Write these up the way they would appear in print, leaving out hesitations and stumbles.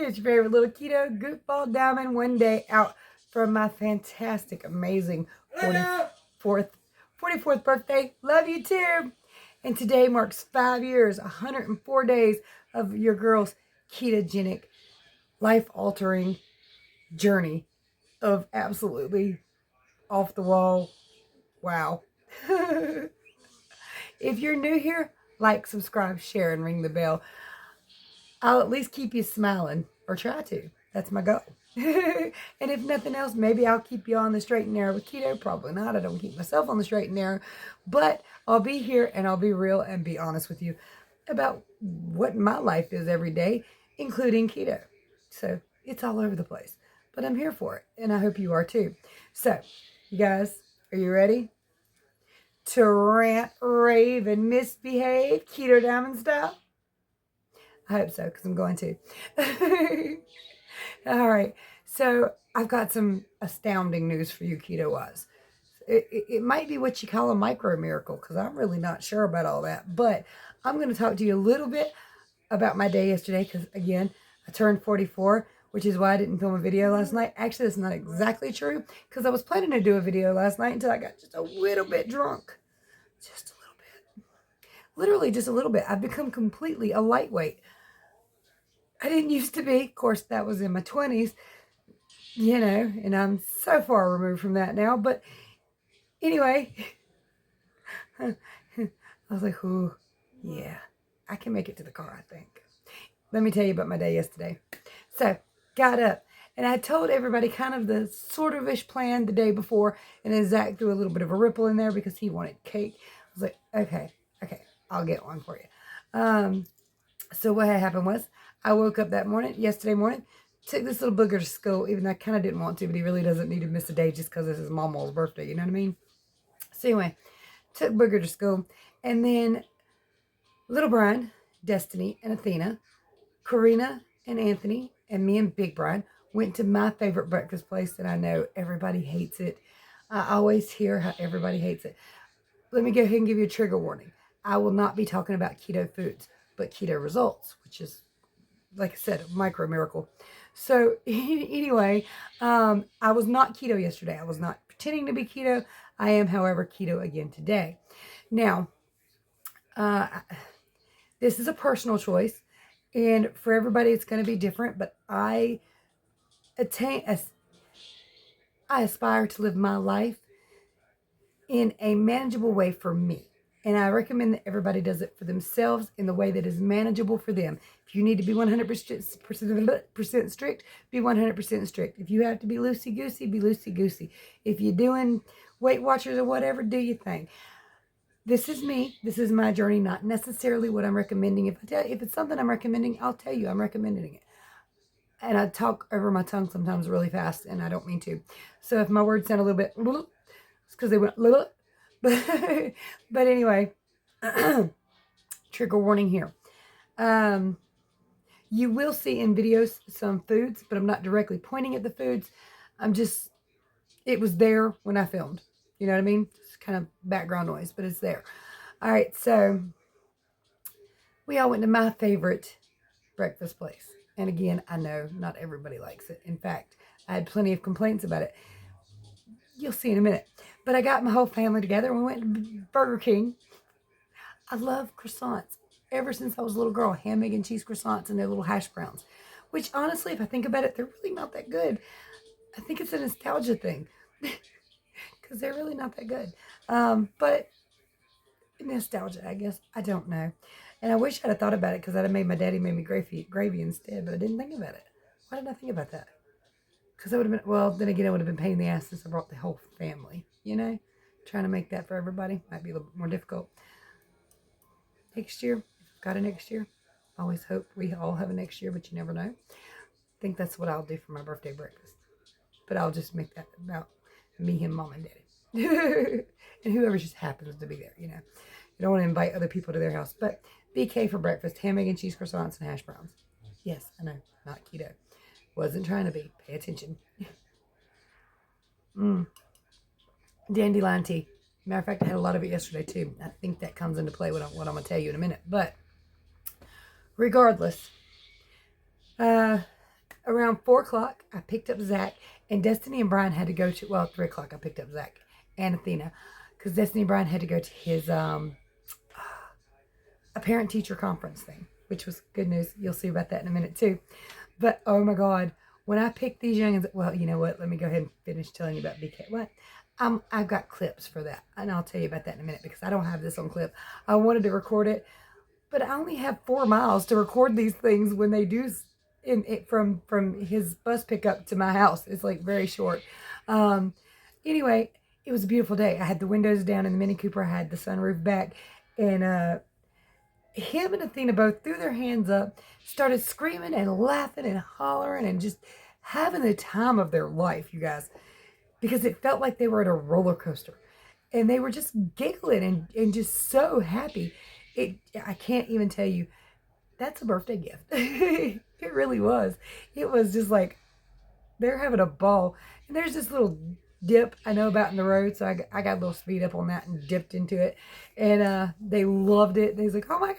It's your favorite little keto goofball diamond, one day out from my fantastic, amazing 44th birthday. Love you too. And today marks 5 years, 104 days of your girl's ketogenic, life-altering journey of absolutely off the wall. Wow. If you're new here, like, subscribe, share, and ring the bell. I'll at least keep you smiling, or try to. That's my goal. And if nothing else, maybe I'll keep you on the straight and narrow with keto. Probably not. I don't keep myself on the straight and narrow. But I'll be here and I'll be real and be honest with you about what my life is every day, including keto. So it's all over the place. But I'm here for it. And I hope you are too. So, you guys, are you ready to rant, rave, and misbehave Keto Diamond style? I hope so, because I'm going to. All right. So I've got some astounding news for you, keto-wise. It might be what you call a micro miracle, because I'm really not sure about all that. But I'm going to talk to you a little bit about my day yesterday, because, again, I turned 44, which is why I didn't film a video last night. Actually, that's not exactly true, because I was planning to do a video last night until I got just a little bit drunk. Just a little bit. Literally just a little bit. I've become completely a lightweight. I didn't used to be. Of course, that was in my 20s, you know, and I'm so far removed from that now. But anyway, I was like, ooh, yeah, I can make it to the car, I think. Let me tell you about my day yesterday. So, got up, and I told everybody kind of the sort of-ish plan the day before, and then Zach threw a little bit of a ripple in there because he wanted cake. I was like, okay, I'll get one for you. So what had happened was, I woke up yesterday morning, took this little booger to school, even though I kind of didn't want to, but he really doesn't need to miss a day just because it's his mama's birthday, you know what I mean? So anyway, took booger to school, and then little Brian, Destiny, and Athena, Karina, and Anthony, and me and Big Brian went to my favorite breakfast place that I know everybody hates it. I always hear how everybody hates it. Let me go ahead and give you a trigger warning. I will not be talking about keto foods, but keto results, which is, like I said, a micro miracle. So anyway, I was not keto yesterday. I was not pretending to be keto. I am, however, keto again today. Now, this is a personal choice, and for everybody it's going to be different, but I aspire to live my life in a manageable way for me. And I recommend that everybody does it for themselves in the way that is manageable for them. If you need to be 100% strict, be 100% strict. If you have to be loosey-goosey, be loosey-goosey. If you're doing Weight Watchers or whatever, do your thing. This is me. This is my journey, not necessarily what I'm recommending. If it's something I'm recommending, I'll tell you I'm recommending it. And I talk over my tongue sometimes really fast, and I don't mean to. So if my words sound a little bit, it's because they went little. But anyway, trigger warning here. You will see in videos some foods, but I'm not directly pointing at the foods. It was there when I filmed. You know what I mean? It's kind of background noise, but it's there. All right, so we all went to my favorite breakfast place. And again, I know not everybody likes it. In fact, I had plenty of complaints about it. You'll see in a minute. But I got my whole family together and we went to Burger King. I love croissants. Ever since I was a little girl, ham, egg, and cheese croissants and their little hash browns. Which, honestly, if I think about it, they're really not that good. I think it's a nostalgia thing. Because they're really not that good. But nostalgia, I guess. I don't know. And I wish I'd have thought about it because I'd have made my daddy make me gravy instead. But I didn't think about it. Why didn't I think about that? Because I would have been, well, then again, it would have been pain in the ass since I brought the whole family, you know? Trying to make that for everybody might be a little bit more difficult. Next year, got a next year. I always hope we all have a next year, but you never know. I think that's what I'll do for my birthday breakfast. But I'll just make that about me, him, mom, and daddy. And whoever just happens to be there, you know. You don't want to invite other people to their house. But BK for breakfast, ham, egg, and cheese croissants and hash browns. Yes, I know, not keto. Wasn't trying to be. Pay attention. Dandelion tea. Matter of fact, I had a lot of it yesterday too. I think that comes into play with what I'm going to tell you in a minute. But regardless, around 4 o'clock, I picked up Zach, and Destiny and Brian had to go to, well, 3 o'clock I picked up Zach and Athena, because Destiny and Brian had to go to his a parent-teacher conference thing, which was good news. You'll see about that in a minute too. But oh my God, when I picked these youngins, well, you know what? Let me go ahead and finish telling you about BK. What? I've got clips for that, and I'll tell you about that in a minute because I don't have this on clip. I wanted to record it, but I only have 4 miles to record these things when they do from his bus pickup to my house. It's like very short. Anyway, it was a beautiful day. I had the windows down in the Mini Cooper. I had the sunroof back, and him and Athena both threw their hands up, started screaming and laughing and hollering and just having the time of their life, you guys, because it felt like they were at a roller coaster, and they were just giggling and just so happy. I can't even tell you. That's a birthday gift. It really was. It was just like they're having a ball. And there's this little dip I know about in the road, so I got a little speed up on that and dipped into it. And they loved it. They was like, oh my God.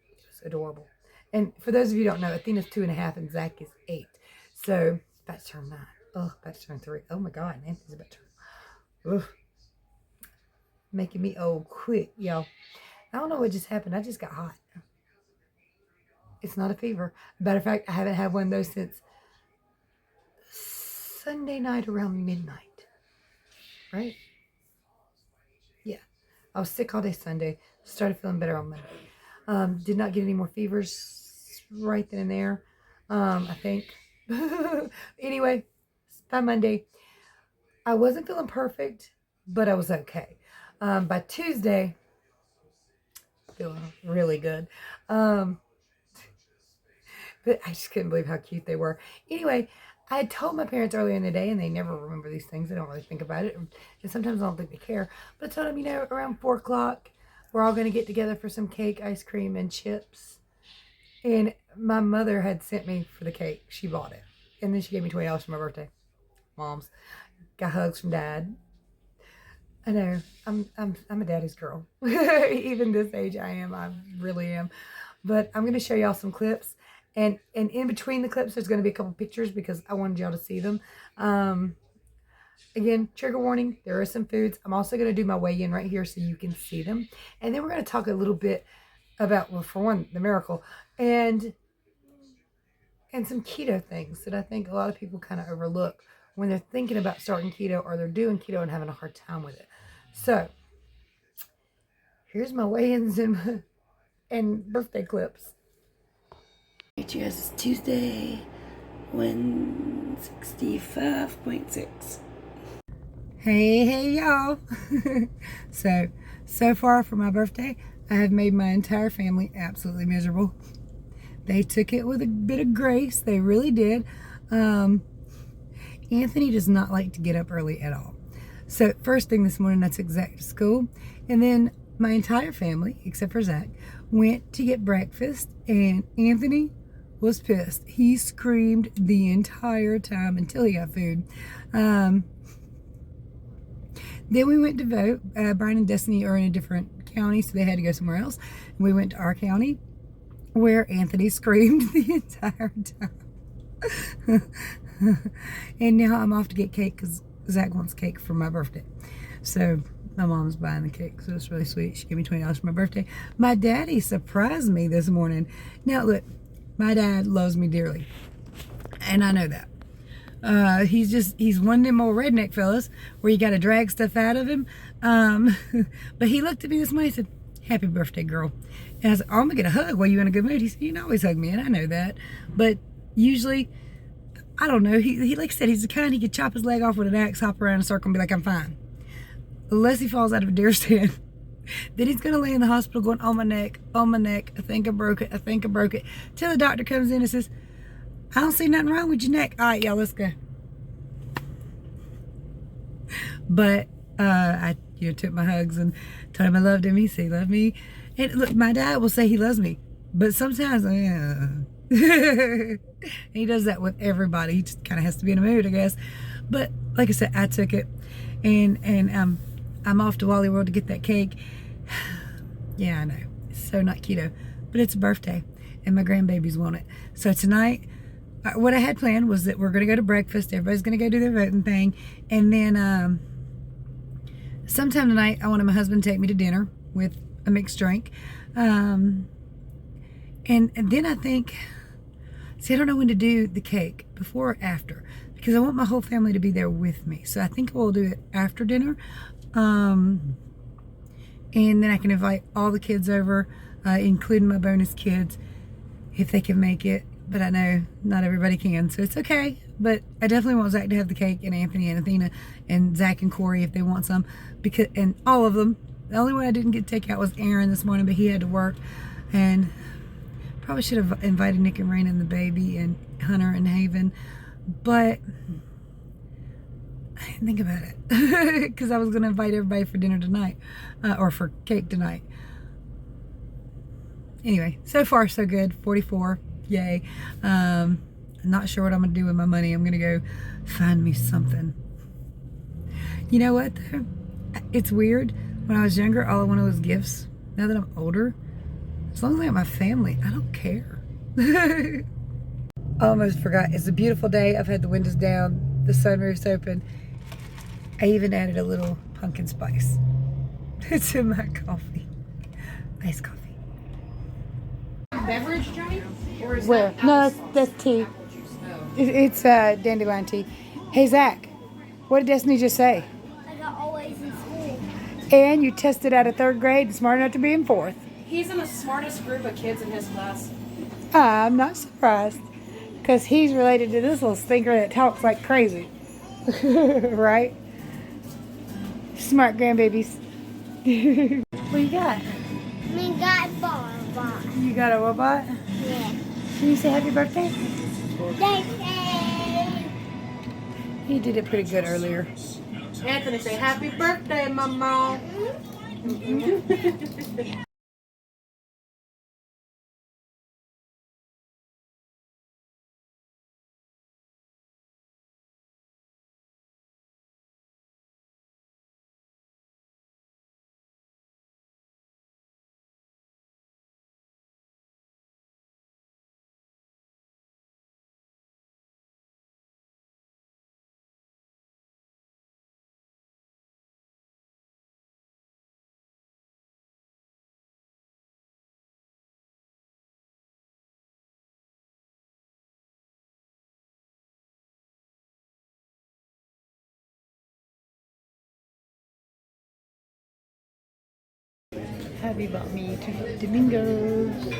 It was adorable. And for those of you who don't know, Athena's 2.5 and Zach is 8. So about to turn 9. Oh, about to turn 3. Oh my God, Nancy's about to turn. Ugh. Making me old quick, y'all. I don't know what just happened. I just got hot. It's not a fever. Matter of fact, I haven't had one of those since Sunday night around midnight. Right? Yeah. I was sick all day Sunday. Started feeling better on Monday. Did not get any more fevers right then and there. I think. Anyway, by Monday, I wasn't feeling perfect, but I was okay. By Tuesday, feeling really good. But I just couldn't believe how cute they were. Anyway, I had told my parents earlier in the day, and they never remember these things. They don't really think about it. And sometimes I don't think they care. But I told them, around 4 o'clock, we're all going to get together for some cake, ice cream, and chips. And my mother had sent me for the cake. She bought it. And then she gave me $20 for my birthday. Mom's. Got hugs from Dad. I know. I'm a daddy's girl. Even this age I am. I really am. But I'm going to show y'all some clips. And in between the clips, there's going to be a couple pictures because I wanted y'all to see them. Again, trigger warning. There are some foods. I'm also going to do my weigh-in right here so you can see them. And then we're going to talk a little bit about, well, for one, the miracle. And some keto things that I think a lot of people kind of overlook when they're thinking about starting keto or they're doing keto and having a hard time with it. So, here's my weigh-ins and birthday clips. Alright, you guys, it's Tuesday, 165.6. Hey, y'all. So far for my birthday, I have made my entire family absolutely miserable. They took it with a bit of grace. They really did. Anthony does not like to get up early at all. So first thing this morning, I took Zach to school. And then my entire family, except for Zach, went to get breakfast. And Anthony was pissed. He screamed the entire time until he got food. Then we went to vote. Brian and Destiny are in a different county, so they had to go somewhere else. And we went to our county, where Anthony screamed the entire time. And now I'm off to get cake because Zach wants cake for my birthday. So my mom's buying the cake, so it's really sweet. She gave me $20 for my birthday. My daddy surprised me this morning. Now look, my dad loves me dearly, and I know that. He's one of them old redneck fellas where you got to drag stuff out of him. But he looked at me this morning and said, "Happy birthday, girl." And I was like, "Oh, I'm gonna get a hug while you're in a good mood." He said, "You can always hug me," and I know that. But usually, I don't know. He like I said, he's the kind he could chop his leg off with an axe, hop around in a circle, and be like, "I'm fine." Unless he falls out of a deer stand. Then he's gonna lay in the hospital going, "Oh my neck, oh my neck. I think I broke it. I think I broke it." Till the doctor comes in and says, "I don't see nothing wrong with your neck." All right, y'all, let's go. But I took my hugs and told him I loved him. He said he loved me. And look, my dad will say he loves me, but sometimes, he does that with everybody. He just kind of has to be in a mood, I guess. But like I said, I took it, and I'm off to Wally World to get that cake. Yeah, I know, it's so not keto, but it's a birthday and my grandbabies want it. So tonight, what I had planned was that we're going to go to breakfast. Everybody's going to go do their voting thing. And then sometime tonight, I wanted my husband to take me to dinner with a mixed drink. And then I think, see, I don't know when to do the cake, before or after, because I want my whole family to be there with me. So I think we'll do it after dinner. And then I can invite all the kids over, including my bonus kids, if they can make it. But I know not everybody can, so it's okay. But I definitely want Zach to have the cake, and Anthony and Athena and Zach and Corey if they want some, because, and all of them. The only one I didn't get to take out was Aaron this morning, but he had to work. And probably should have invited Nick and Raina and the baby and Hunter and Haven, but I didn't think about it because I was going to invite everybody for dinner tonight, or for cake tonight. Anyway, so far so good. 44, yay. I'm not sure what I'm going to do with my money. I'm going to go find me something. You know what though? It's weird. When I was younger, all I wanted was gifts. Now that I'm older, as long as I got my family, I don't care. I almost forgot. It's a beautiful day. I've had the windows down, the sunroof's open. I even added a little pumpkin spice to my coffee. Iced coffee. Beverage, Johnny? Or is Where? that No, that's tea. It's dandelion tea. Hey, Zach, what did Destiny just say? I got always in school. And you tested out of 3rd grade and smart enough to be in 4th. He's in the smartest group of kids in his class. I'm not surprised, because he's related to this little stinker that talks like crazy. Right? Smart grandbabies. What you got? Me got ball. You got a robot? Yeah. Can you say happy birthday? Birthday. He did it pretty good earlier. Anthony, say happy birthday, Mama. Happy bought me 2 Domingos.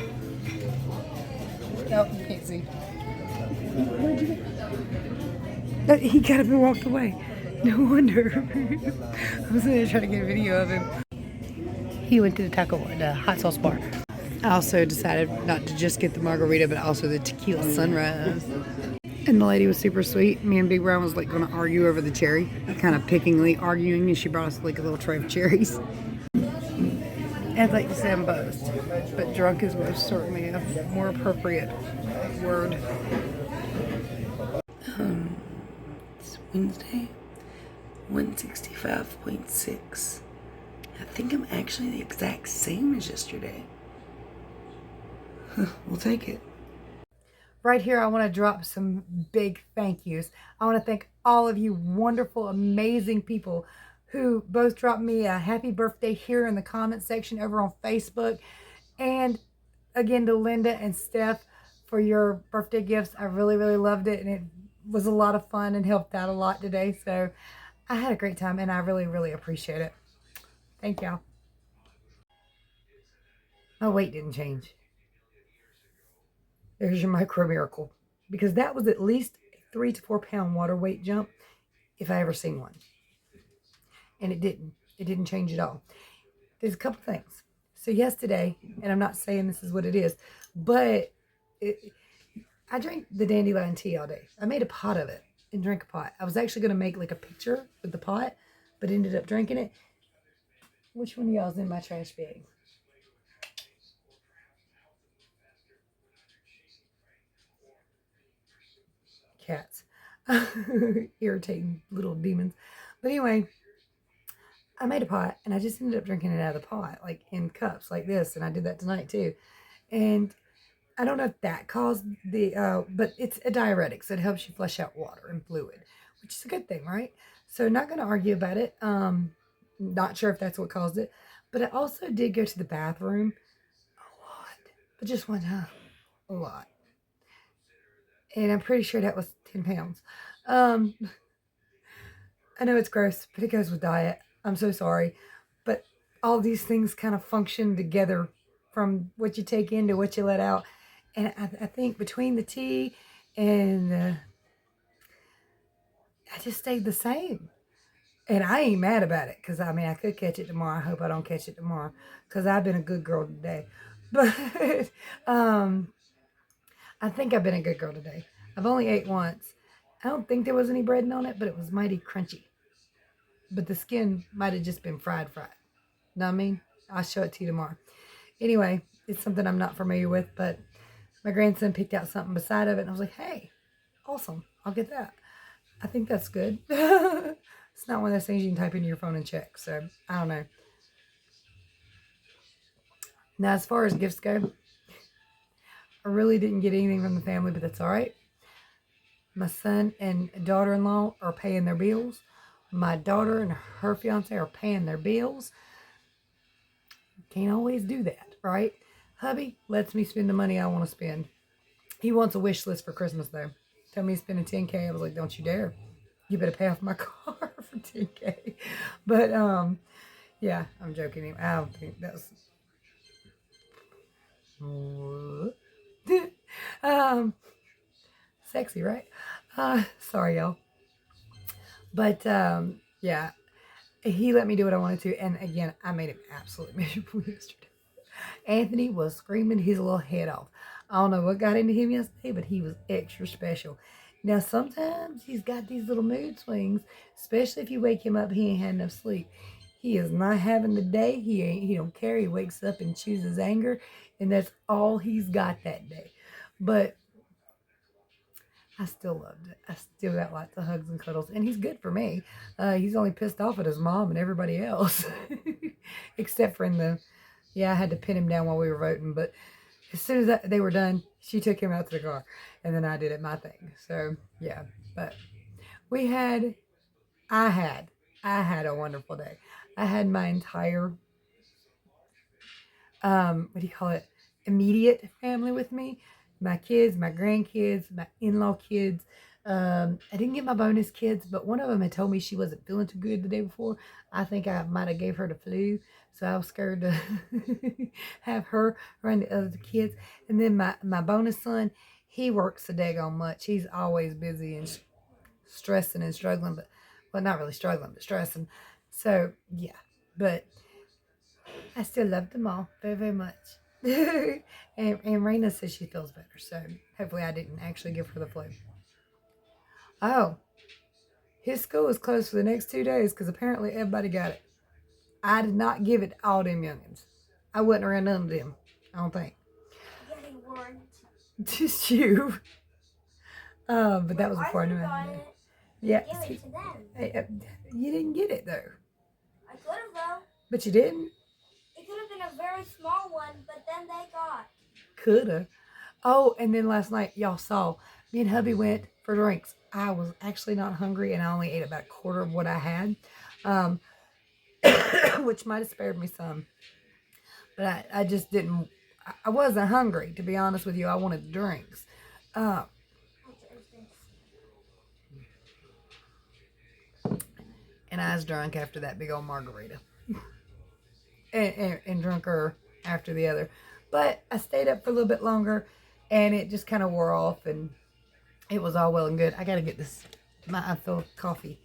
Oh, you can't see. Where'd you go? He got up and walked away. No wonder. I was going to try to get a video of him. He went to the hot sauce bar. I also decided not to just get the margarita, but also the tequila sunrise. And the lady was super sweet. Me and Big Brown was like going to argue over the cherry, kind of pickingly arguing, and she brought us like a little tray of cherries. I'd like to say I'm buzzed, but drunk is most certainly a more appropriate word. It's Wednesday, 165.6. I think I'm actually the exact same as yesterday. We'll take it. Right here, I want to drop some big thank yous. I want to thank all of you wonderful, amazing people who both dropped me a happy birthday here in the comment section over on Facebook. And again, to Linda and Steph for your birthday gifts. I really, really loved it. And it was a lot of fun and helped out a lot today. So I had a great time and I really, really appreciate it. Thank y'all. My weight didn't change. There's your micro miracle. Because that was at least a 3 to 4 pound water weight jump if I ever seen one. And it didn't. It didn't change at all. There's a couple things. So yesterday, and I'm not saying this is what it is, but I drank the dandelion tea all day. I made a pot of it and drank a pot. I was actually going to make like a picture with the pot, but ended up drinking it. Which one of y'all is in my trash bag? Cats. Irritating little demons. But anyway, I made a pot and I just ended up drinking it out of the pot, like in cups like this. And I did that tonight too. And I don't know if that caused but it's a diuretic, so it helps you flush out water and fluid, which is a good thing, right? So not going to argue about it. Not sure if that's what caused it, but I also did go to the bathroom a lot, but just one time, a lot, and I'm pretty sure that was 10 pounds. Um, I know it's gross, but it goes with diet. I'm so sorry, but all these things kind of function together from what you take in to what you let out. And I think between the tea and I just stayed the same. And I ain't mad about it because I mean, I could catch it tomorrow. I hope I don't catch it tomorrow because I've been a good girl today. But um, I think I've been a good girl today. I've only ate once. I don't think there was any breading on it, but it was mighty crunchy. But the skin might have just been fried. Know what I mean? I'll show it to you tomorrow. Anyway, it's something I'm not familiar with, but my grandson picked out something beside of it, and I was like, hey, awesome, I'll get that. I think that's good. It's not one of those things you can type into your phone and check, so I don't know. Now, as far as gifts go, I really didn't get anything from the family, but that's all right. My son and daughter-in-law are paying their bills. My daughter and her fiance are paying their bills. Can't always do that, right? Hubby lets me spend the money I want to spend. He wants a wish list for Christmas, though. Tell me he's spending $10K. I was like, don't you dare. You better pay off my car for $10K. But, yeah, I'm joking. I don't think that's... Sexy, right? Sorry, y'all. But, yeah, he let me do what I wanted to. And, again, I made him absolutely miserable yesterday. Anthony was screaming his little head off. I don't know what got into him yesterday, but he was extra special. Now, sometimes he's got these little mood swings, especially if you wake him up, he ain't had enough sleep. He is not having the day. He don't care. He wakes up and chooses anger, and that's all he's got that day. But I still loved it. I still got lots of hugs and cuddles, and he's good for me. He's only pissed off at his mom and everybody else, except for I had to pin him down while we were voting, but as soon as they were done, she took him out to the car, and then I did it my thing. So, yeah, but I had a wonderful day. I had my entire, what do you call it, immediate family with me. My kids, my grandkids, my in-law kids. I didn't get my bonus kids, but one of them had told me she wasn't feeling too good the day before. I think I might have gave her the flu, so I was scared to have her run the other kids. And then my bonus son, he works so daggone much. He's always busy and stressing and struggling, but well, not really struggling, but stressing. So yeah, but I still love them all very, very much. and Raina says she feels better, so hopefully I didn't actually give her the flu. Oh, his school is closed for the next 2 days because apparently everybody got it. I did not give it to all them youngins. I wasn't around none of them, I don't think. Yeah, you weren't. Just you. But that was before I knew it. Yeah. Give it to them. Hey, you didn't get it though. I could have though. But you didn't. It could have been a very small one, but then they got. Coulda. Oh, and then last night, y'all saw, me and hubby went for drinks. I was actually not hungry, and I only ate about a quarter of what I had, which might have spared me some. But I just didn't, I wasn't hungry, to be honest with you. I wanted drinks. And I was drunk after that big old margarita. and drunker after the other. But I stayed up for a little bit longer, and it just kind of wore off, and it was all well and good. I got to get this. I feel coughing.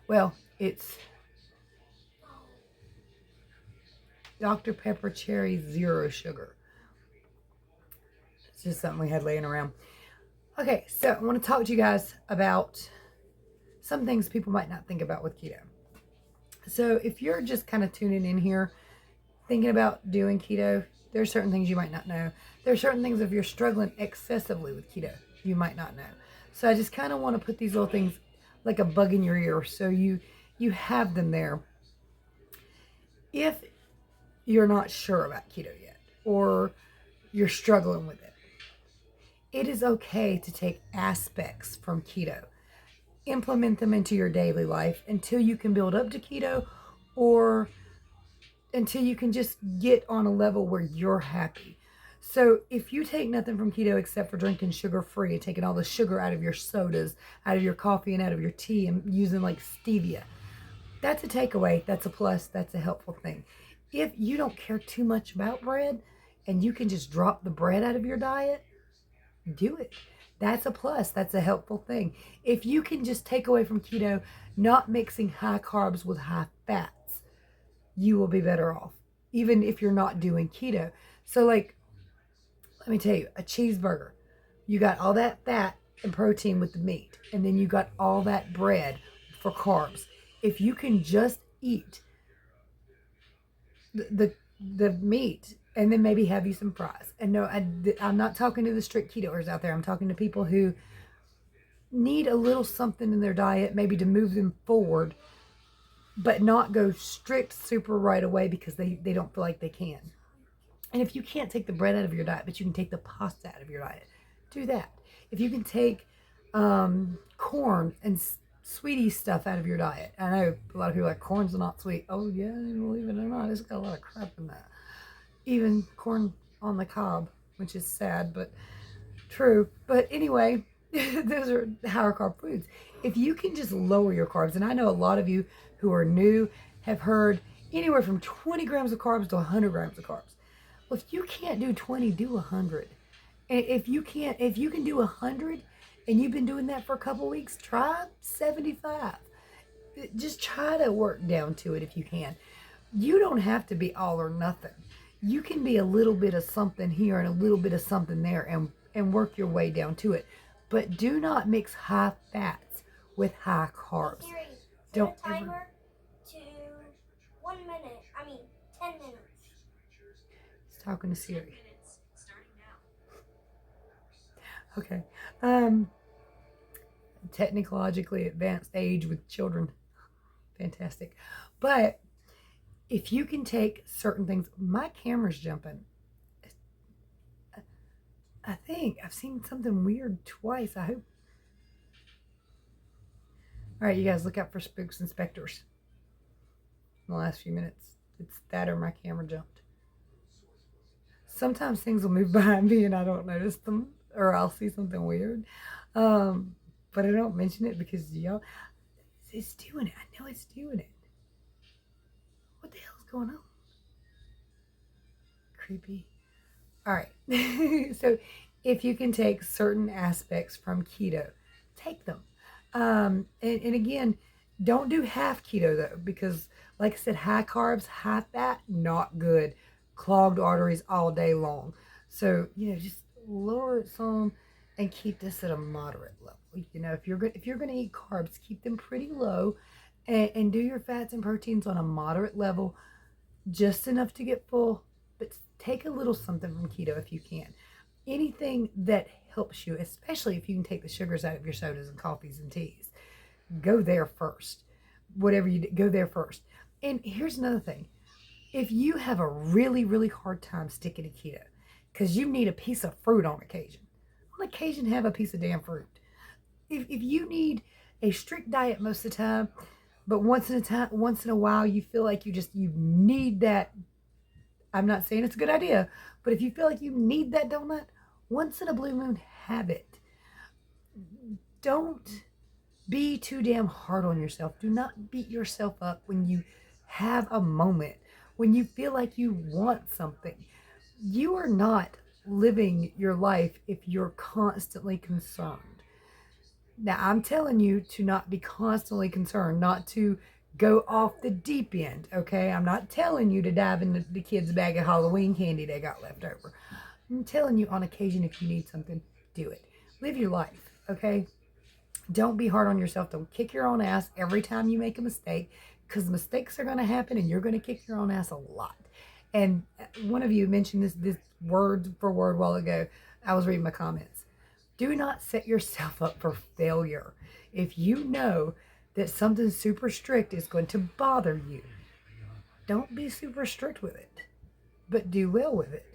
Well, it's Dr. Pepper Cherry Zero Sugar. It's just something we had laying around. Okay, so I want to talk to you guys about some things people might not think about with keto. So if you're just kind of tuning in here, thinking about doing keto, there are certain things you might not know. There are certain things if you're struggling excessively with keto, you might not know. So I just kind of want to put these little things like a bug in your ear so you you have them there. If you're not sure about keto yet, or you're struggling with it, it is okay to take aspects from keto, implement them into your daily life until you can build up to keto, or until you can just get on a level where you're happy. So if you take nothing from keto except for drinking sugar free and taking all the sugar out of your sodas, out of your coffee, and out of your tea, and using like stevia, that's a takeaway. That's a plus. That's a helpful thing. If you don't care too much about bread and you can just drop the bread out of your diet, do it. That's a plus. That's a helpful thing. If you can just take away from keto, not mixing high carbs with high fats, you will be better off, even if you're not doing keto. So, like, let me tell you, a cheeseburger, you got all that fat and protein with the meat, and then you got all that bread for carbs. If you can just eat the meat and then maybe have you some fries. And no, I'm not talking to the strict ketoers out there. I'm talking to people who need a little something in their diet, maybe to move them forward, but not go strict super right away because they don't feel like they can. And if you can't take the bread out of your diet, but you can take the pasta out of your diet, do that. If you can take corn and sweetie stuff out of your diet. I know a lot of people are like, corn's not sweet. Oh yeah, believe it or not, it's got a lot of crap in that. Even corn on the cob, which is sad, but true. But anyway, those are higher carb foods. If you can just lower your carbs, and I know a lot of you who are new have heard anywhere from 20 grams of carbs to 100 grams of carbs. Well, if you can't do 20, do 100. And if you can do 100 and you've been doing that for a couple weeks, try 75. Just try to work down to it if you can. You don't have to be all or nothing. You can be a little bit of something here and a little bit of something there, and work your way down to it. But do not mix high fats with high carbs. Siri, Don't set a ever. timer to 1 minute. 10 minutes. He's talking to Siri. Okay. Technologically advanced age with children. Fantastic. But if you can take certain things, my camera's jumping. I think I've seen something weird twice. I hope. All right, you guys, look out for spooks and specters in the last few minutes. It's that or my camera jumped. Sometimes things will move behind me and I don't notice them, or I'll see something weird. But I don't mention it because y'all, it's doing it. I know it's doing it. What the hell's going on? Creepy. All right. So if you can take certain aspects from keto, take them. And again, don't do half keto though, because like I said, high carbs, high fat, not good. Clogged arteries all day long. So, just lower it some and keep this at a moderate level. If you're going to eat carbs, keep them pretty low, and do your fats and proteins on a moderate level, just enough to get full, but take a little something from keto if you can. Anything that helps you, especially if you can take the sugars out of your sodas and coffees and teas, go there first. Whatever you do, go there first. And here's another thing. If you have a really, really hard time sticking to keto because you need a piece of fruit on occasion have a piece of damn fruit. If you need a strict diet most of the time, but once in a while you feel like you need that, I'm not saying it's a good idea, but if you feel like you need that donut, once in a blue moon, have it. Don't be too damn hard on yourself. Do not beat yourself up when you have a moment, when you feel like you want something. You are not living your life if you're constantly concerned. Now, I'm telling you to not be constantly concerned, not to go off the deep end, okay? I'm not telling you to dive into the kids' bag of Halloween candy they got left over. I'm telling you on occasion, if you need something, do it. Live your life, okay? Don't be hard on yourself. Don't kick your own ass every time you make a mistake, because mistakes are going to happen and you're going to kick your own ass a lot. And one of you mentioned this word for word a while ago. I was reading my comments. Do not set yourself up for failure. If you know that something super strict is going to bother you, don't be super strict with it, but do well with it.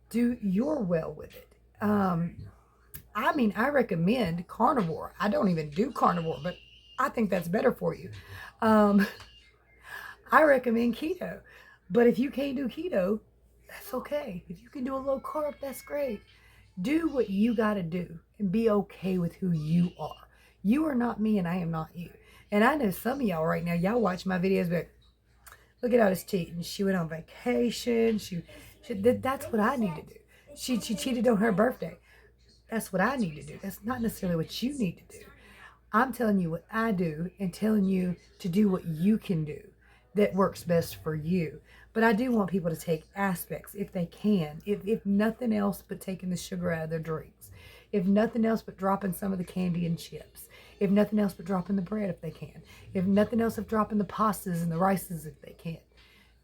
Do your well with it. I mean, I recommend carnivore. I don't even do carnivore, but I think that's better for you. Um, I recommend keto. But if you can't do keto, that's okay. If you can do a low carb, that's great. Do what you got to do and be okay with who you are. You are not me and I am not you. And I know some of y'all right now, y'all watch my videos, but look at all this cheating. She went on vacation. That's what I need to do. She cheated on her birthday. That's what I need to do. That's not necessarily what you need to do. I'm telling you what I do and telling you to do what you can do that works best for you. But I do want people to take aspects if they can. If nothing else but taking the sugar out of their drinks. If nothing else but dropping some of the candy and chips. If nothing else but dropping the bread if they can. If nothing else but dropping the pastas and the rices if they can.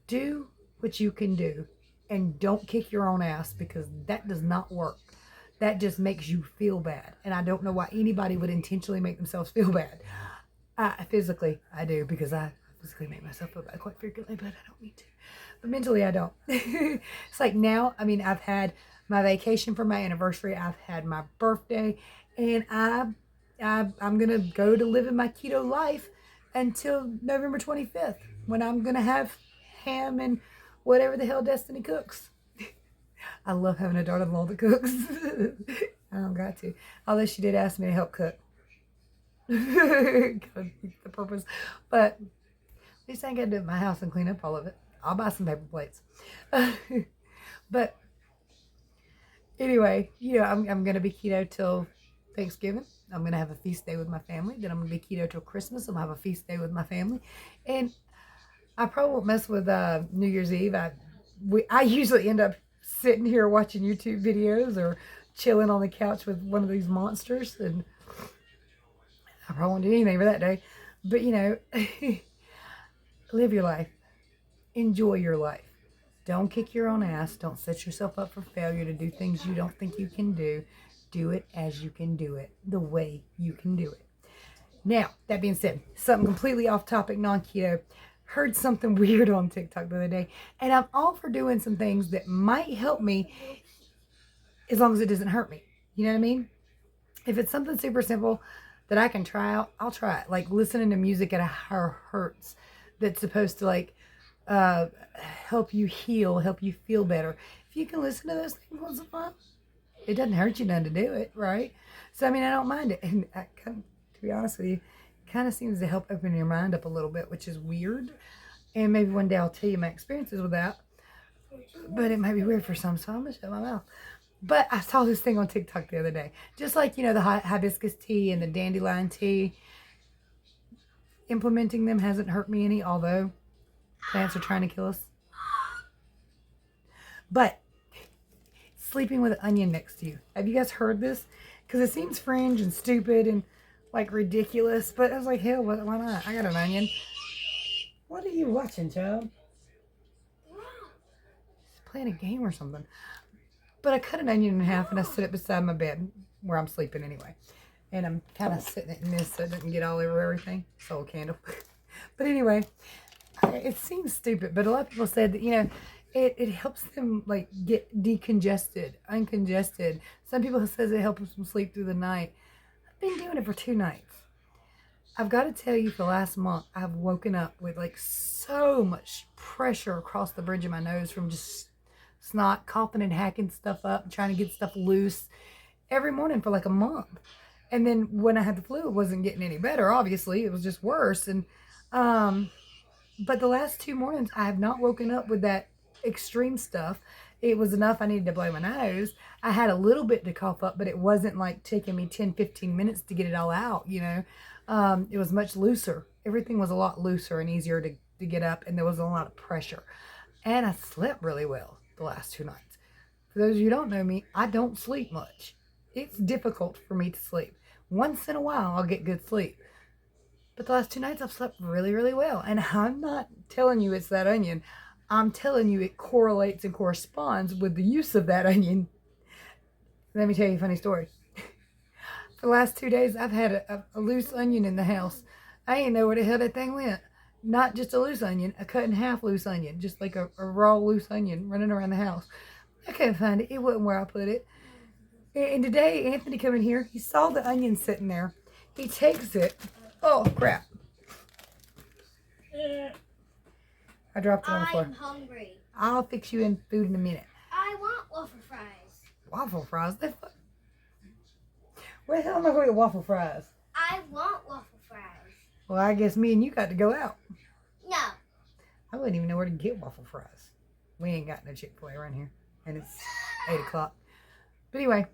Do what you can do and don't kick your own ass because that does not work. That just makes you feel bad. And I don't know why anybody would intentionally make themselves feel bad. Physically, I do because I physically make myself feel bad quite frequently, but I don't need to. But mentally, I don't. It's like now, I mean, I've had my vacation for my anniversary. I've had my birthday. And I'm going to go to living my keto life until November 25th when I'm going to have ham and whatever the hell Destiny cooks. I love having a daughter-in-law that cooks. I don't got to. Although she did ask me to help cook. The purpose. But at least I ain't got to do it in my house and clean up all of it. I'll buy some paper plates. But anyway, I'm going to be keto till Thanksgiving. I'm going to have a feast day with my family. Then I'm going to be keto till Christmas. I'm going to have a feast day with my family. And I probably won't mess with New Year's Eve. I usually end up sitting here watching YouTube videos or chilling on the couch with one of these monsters, and I probably won't do anything for that day. But live your life. Enjoy your life. Don't kick your own ass. Don't set yourself up for failure to do things you don't think you can do. Do it as you can do it, the way you can do it. Now, that being said, something completely off topic, non-keto. Heard something weird on TikTok the other day, and I'm all for doing some things that might help me as long as it doesn't hurt me. You know what I mean? If it's something super simple that I can try out, I'll try it. Like listening to music at a higher hertz that's supposed to help you heal, help you feel better. If you can listen to those things once in a while, it doesn't hurt you none to do it, right? So, I mean, I don't mind it. And to be honest with you, kind of seems to help open your mind up a little bit, which is weird. And maybe one day I'll tell you my experiences with that. But it might be weird for some, so I'm going to shut my mouth. But I saw this thing on TikTok the other day. Just like, the hibiscus tea and the dandelion tea. Implementing them hasn't hurt me any, although plants are trying to kill us. But sleeping with an onion next to you. Have you guys heard this? Because it seems fringe and stupid and ridiulous, but I was like, hell, why not? I got an onion. What are you watching, child? He's playing a game or something. But I cut an onion in half and I set it beside my bed where I'm sleeping anyway. And I'm kind of sitting it in this so it doesn't get all over everything. Soul candle. But anyway, it seems stupid, but a lot of people said that, it helps them get decongested, uncongested. Some people says it helps them sleep through the night. I've been doing it for 2 nights. I've got to tell you, for the last month, I've woken up with so much pressure across the bridge of my nose from just snot, coughing and hacking stuff up, trying to get stuff loose every morning for a month. And then when I had the flu, it wasn't getting any better, obviously. It was just worse. And but the last 2 mornings, I have not woken up with that extreme stuff. It was enough I needed to blow my nose. I had a little bit to cough up, but it wasn't taking me 10-15 minutes to get it all out, It was much looser. Everything was a lot looser and easier to get up, and there wasn't a lot of pressure. And I slept really well the last 2 nights. For those of you who don't know me, I don't sleep much. It's difficult for me to sleep. Once in a while, I'll get good sleep. But the last 2 nights, I've slept really, really well. And I'm not telling you it's that onion. I'm telling you it correlates and corresponds with the use of that onion. Let me tell you a funny story. For the last 2 days, I've had a loose onion in the house I didn't know where the hell that thing went. Not just a loose onion, a cut in half loose onion, just like a raw loose onion running around the house. I couldn't find it. It wasn't where I put it. And today, Anthony come in here. He saw the onion sitting there. He takes it. Oh, crap. I dropped it on the floor. I'm hungry. I'll fix you in food in a minute. I want waffle fries. Waffle fries? Where the hell am I going to get waffle fries? I want waffle fries. Well, I guess me and you got to go out. No. I wouldn't even know where to get waffle fries. We ain't got no Chick-fil-A around here. And it's 8 o'clock. But anyway,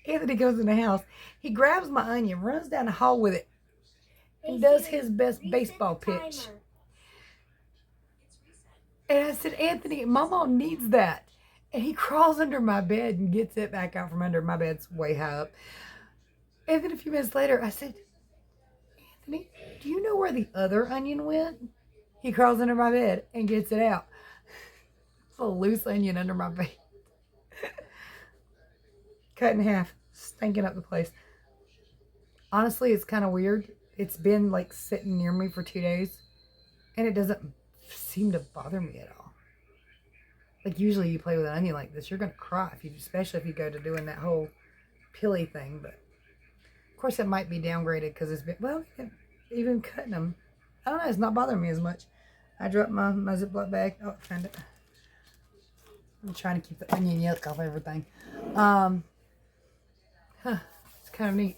Anthony goes in the house. He grabs my onion, runs down the hall with it, and does his best baseball pitch. And I said, Anthony, my mom needs that. And he crawls under my bed and gets it back out from under. My bed's way high up. And then a few minutes later, I said, Anthony, do you know where the other onion went? He crawls under my bed and gets it out. It's a loose onion under my bed. Cut in half, stinking up the place. Honestly, it's kind of weird. It's been like sitting near me for 2 days, and it doesn't seem to bother me at all. Like usually you play with an onion like this, you're going to cry, especially if you go to doing that whole pilly thing. But of course it might be downgraded because it's been, well, even cutting them, I don't know, it's not bothering me as much. I dropped my Ziploc bag. Oh, I found it. I'm trying to keep the onion yuck off everything. It's kind of neat.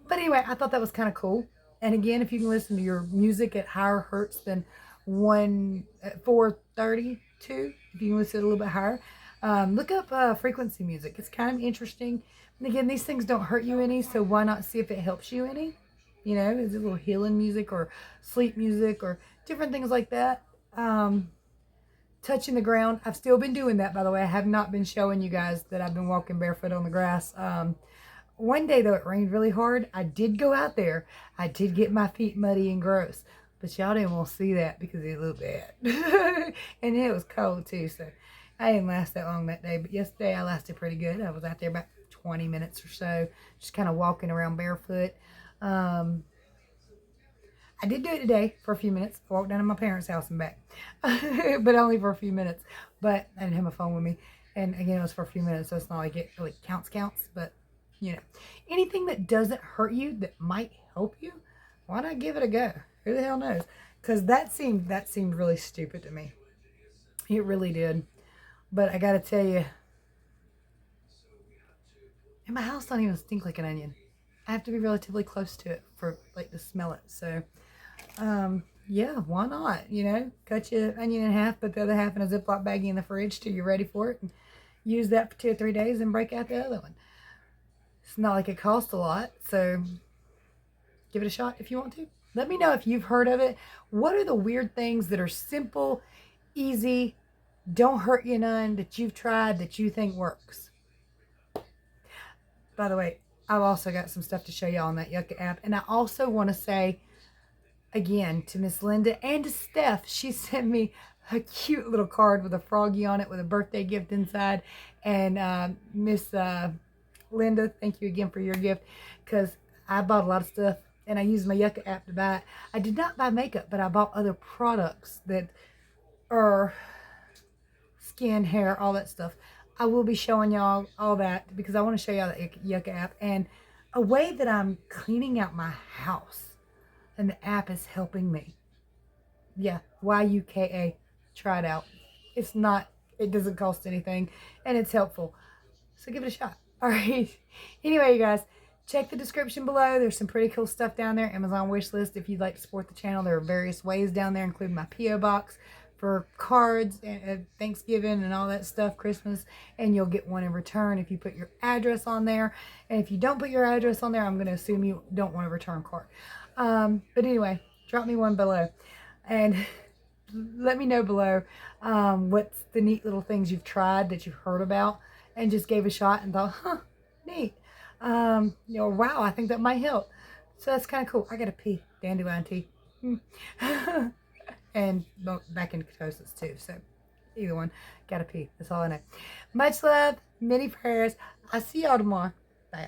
But anyway, I thought that was kind of cool. And again, if you can listen to your music at higher hertz than 432, if you can listen a little bit higher, look up frequency music. It's kind of interesting. And again, these things don't hurt you any, so why not see if it helps you any? You know, is it a little healing music or sleep music or different things like that? Touching the ground. I've still been doing that, by the way. I have not been showing you guys that I've been walking barefoot on the grass. One day, though, it rained really hard. I did go out there. I did get my feet muddy and gross. But y'all didn't want to see that because it looked bad. And it was cold, too. So I didn't last that long that day. But yesterday, I lasted pretty good. I was out there about 20 minutes or so. Just kind of walking around barefoot. I did do it today for a few minutes. I walked down to my parents' house and back. But only for a few minutes. But I didn't have my phone with me. And again, it was for a few minutes. So it's not like it really counts. But, you know, anything that doesn't hurt you, that might help you, why not give it a go? Who the hell knows? Because that seemed really stupid to me. It really did. But I got to tell you, and my house don't even stink like an onion. I have to be relatively close to it for like to smell it. So, yeah, why not? You know, cut your onion in half, put the other half in a Ziploc baggie in the fridge till you're ready for it, and use that for 2 or 3 days and break out the other one. It's not like it costs a lot, so give it a shot if you want to. Let me know if you've heard of it. What are the weird things that are simple, easy, don't hurt you none, that you've tried that you think works? By the way, I've also got some stuff to show y'all on that Yucca app. And I also want to say, again, to Miss Linda and to Steph, she sent me a cute little card with a froggy on it with a birthday gift inside. And Miss Linda, thank you again for your gift, because I bought a lot of stuff and I used my Yucca app to buy it. I did not buy makeup, but I bought other products that are skin, hair, all that stuff. I will be showing y'all all that because I want to show y'all the Yucca app and a way that I'm cleaning out my house. And the app is helping me. Yeah, YUKA. Try it out. It doesn't cost anything and it's helpful. So give it a shot. All right. Anyway, you guys, check the description below. There's some pretty cool stuff down there. Amazon wish list if you'd like to support the channel. There are various ways down there, including my P.O. box for cards and Thanksgiving and all that stuff, Christmas, and you'll get one in return if you put your address on there. And if you don't put your address on there, I'm going to assume you don't want a return card. But anyway, drop me one below and let me know below what's the neat little things you've tried that you've heard about and just gave a shot and thought, huh, neat. You know, wow, I think that might help. So that's kind of cool. I got to pee. Dandelion tea. And back into ketosis too. So either one, gotta pee. That's all I know. Much love, many prayers. I'll see y'all tomorrow. Bye.